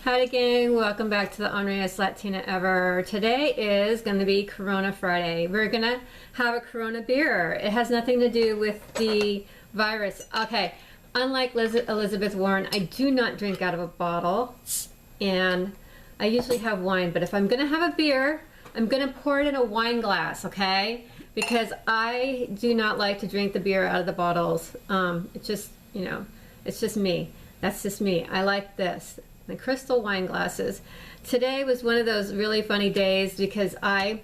Howdy gang, welcome back to the Unriest Latina Ever. Today is going to be Corona Friday. We're going to have a Corona beer. It has nothing to do with the virus. Okay, unlike Elizabeth Warren, I do not drink out of a bottle, and I usually have wine, but if I'm going to have a beer, I'm going to pour it in a wine glass, okay? Because I do not like to drink the beer out of the bottles. It's just, you know, it's just me. That's just me. I like this. The crystal wine glasses. Today was one of those really funny days because I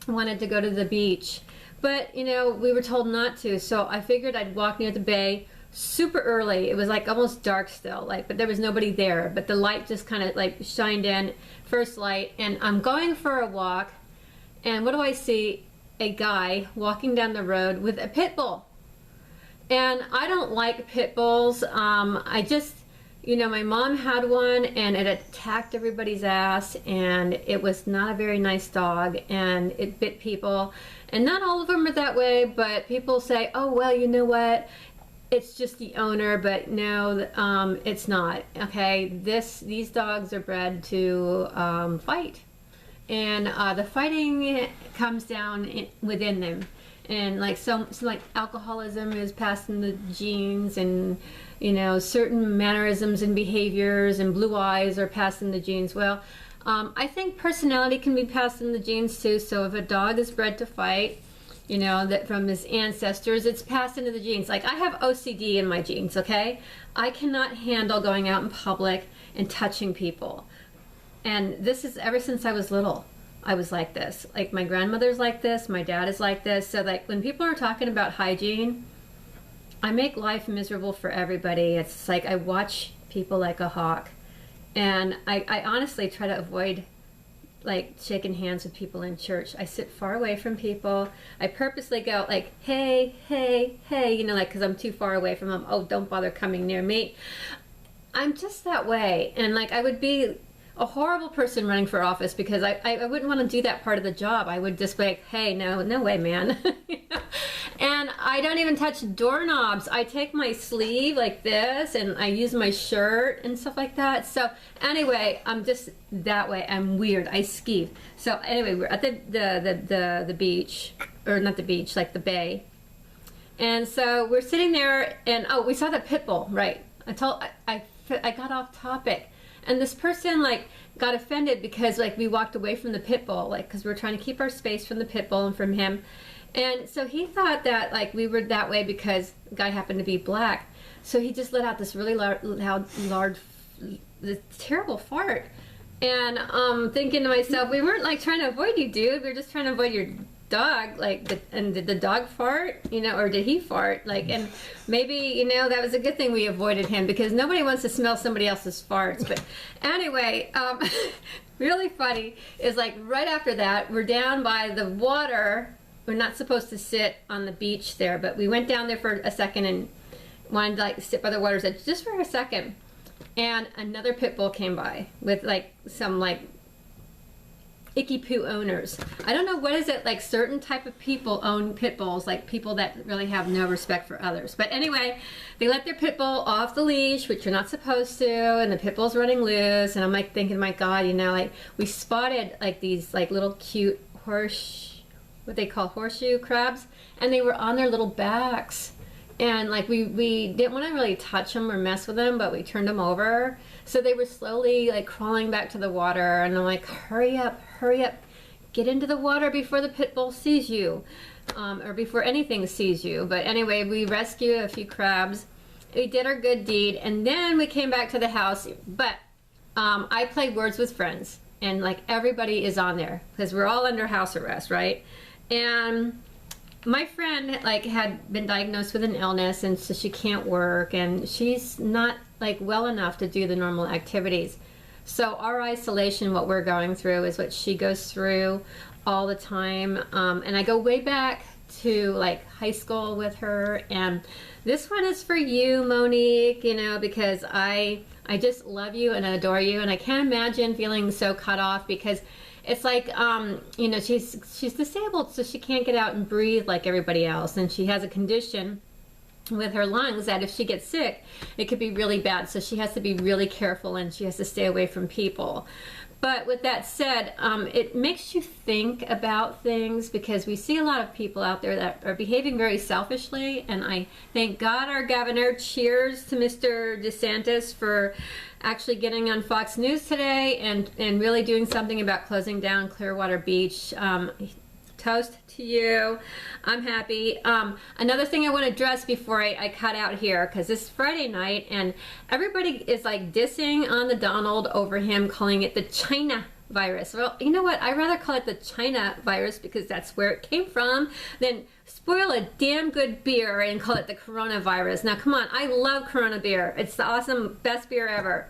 wanted to go to the beach, but you know, we were told not to, so I figured I'd walk near the bay super early. It was like almost dark still, like, but there was nobody there, but the light just kind of like shined in, first light, and I'm going for a walk, and what do I see? A guy walking down the road with a pit bull. And I don't like pit bulls. I just, you know, my mom had one and it attacked everybody's ass, and it was not a very nice dog, and it bit people. And not all of them are that way, but people say, oh, well, you know what? It's just the owner, but no, it's not. Okay, these dogs are bred to fight. And the fighting comes down within them. And like so like alcoholism is passed in the genes, and you know, certain mannerisms and behaviors and blue eyes are passed in the genes. Well, I think personality can be passed in the genes too. So if a dog is bred to fight, you know, that from his ancestors, it's passed into the genes. Like I have OCD in my genes, okay? I cannot handle going out in public and touching people. And this is ever since I was little. I was like this. Like my grandmother's like this, my dad is like this. So like when people are talking about hygiene, I make life miserable for everybody. It's like I watch people like a hawk. And I honestly try to avoid like shaking hands with people in church. I sit far away from people. I purposely go like, hey, hey, hey, you know, like, because I'm too far away from them. Oh, don't bother coming near me. I'm just that way. And like I would be a horrible person running for office because I wouldn't want to do that part of the job. I would just be like, hey, no way, man. And I don't even touch doorknobs. I take my sleeve like this and I use my shirt and stuff like that. So anyway, I'm just that way. I'm weird. I skeeve. So anyway, we're at the beach, or not the beach, like the bay. And so we're sitting there, and oh, we saw the pit bull, right? I got off topic. And this person like got offended because like we walked away from the pit bull, like because we're trying to keep our space from the pit bull and from him. And so he thought that like we were that way because the guy happened to be black. So he just let out this really loud, this terrible fart. And thinking to myself, we weren't like trying to avoid you, dude. We were just trying to avoid your dog. Like, and did the dog fart? You know, or did he fart? Like, and maybe, you know, that was a good thing we avoided him because nobody wants to smell somebody else's farts. But anyway, really funny is like right after that, we're down by the water. We're not supposed to sit on the beach there, but we went down there for a second and wanted to like sit by the water's edge just for a second. And another pit bull came by with like some like icky poo owners. I don't know what is it, like certain type of people own pit bulls, like people that really have no respect for others. But anyway, they let their pit bull off the leash, which you're not supposed to, and the pit bull's running loose, and I'm like thinking, my God, you know, like we spotted like these like little cute what they call horseshoe crabs, and they were on their little backs. And like we didn't want to really touch them or mess with them, but we turned them over. So they were slowly like crawling back to the water, and I'm like, hurry up, get into the water before the pit bull sees you, or before anything sees you. But anyway, we rescued a few crabs. We did our good deed, and then we came back to the house. But I played Words with Friends, and like everybody is on there because we're all under house arrest, right? And my friend like had been diagnosed with an illness, and so she can't work, and she's not like well enough to do the normal activities. So our isolation, what we're going through, is what she goes through all the time. And I go way back to like high school with her, and this one is for you, Monique, you know, because I just love you and adore you, and I can't imagine feeling so cut off because it's like, you know, she's disabled, so she can't get out and breathe like everybody else, and she has a condition with her lungs that if she gets sick, it could be really bad. So she has to be really careful and she has to stay away from people. But with that said, it makes you think about things, because we see a lot of people out there that are behaving very selfishly. And I thank God our governor, cheers to Mr. DeSantis for actually getting on Fox News today and really doing something about closing down Clearwater Beach. Toast to you. I'm happy. Another thing I want to address before I cut out here, because it's Friday night and everybody is like dissing on the Donald over him calling it the China virus. Well, you know what? I'd rather call it the China virus because that's where it came from than spoil a damn good beer and call it the coronavirus. Now, come on. I love Corona beer. It's the awesome, best beer ever.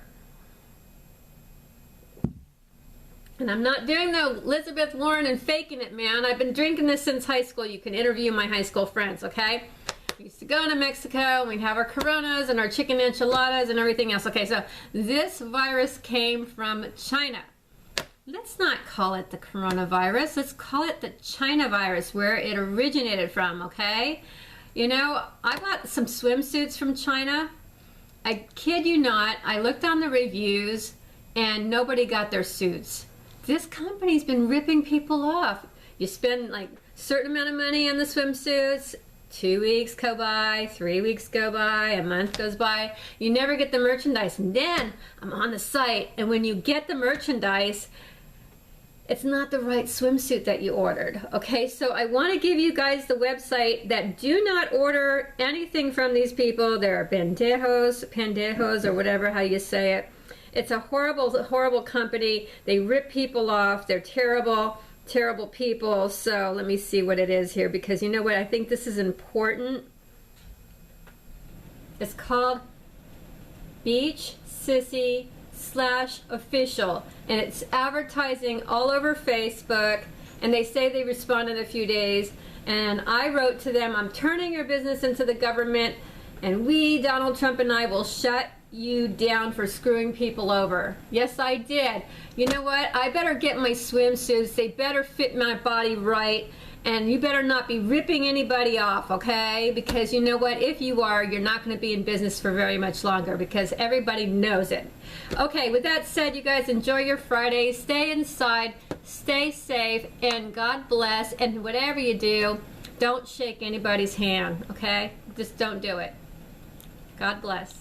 And I'm not doing the Elizabeth Warren and faking it, man. I've been drinking this since high school. You can interview my high school friends, okay? We used to go to Mexico and we'd have our Coronas and our chicken enchiladas and everything else. Okay, so this virus came from China. Let's not call it the coronavirus. Let's call it the China virus, where it originated from, okay? You know, I bought some swimsuits from China. I kid you not, I looked on the reviews and nobody got their suits. This company's been ripping people off. You spend like a certain amount of money on the swimsuits, 2 weeks go by, 3 weeks go by, a month goes by, you never get the merchandise. And then I'm on the site, and when you get the merchandise, it's not the right swimsuit that you ordered. Okay, so I want to give you guys the website that do not order anything from these people. They're pendejos, or whatever how you say it. It's a horrible, horrible company. They rip people off. They're terrible, terrible people. So let me see what it is here, because you know what? I think this is important. It's called Beach Sissy /official, and it's advertising all over Facebook, and they say they respond in a few days. And I wrote to them, I'm turning your business into the government, and we, Donald Trump and I, will shut you down for screwing people over. Yes, I did. You know what? I better get my swimsuits. They better fit my body right, and you better not be ripping anybody off, okay? Because you know what? If you are, you're not going to be in business for very much longer, because everybody knows it. Okay, with that said, you guys enjoy your Friday. Stay inside, stay safe, and God bless. And whatever you do, don't shake anybody's hand, okay? Just don't do it. God bless.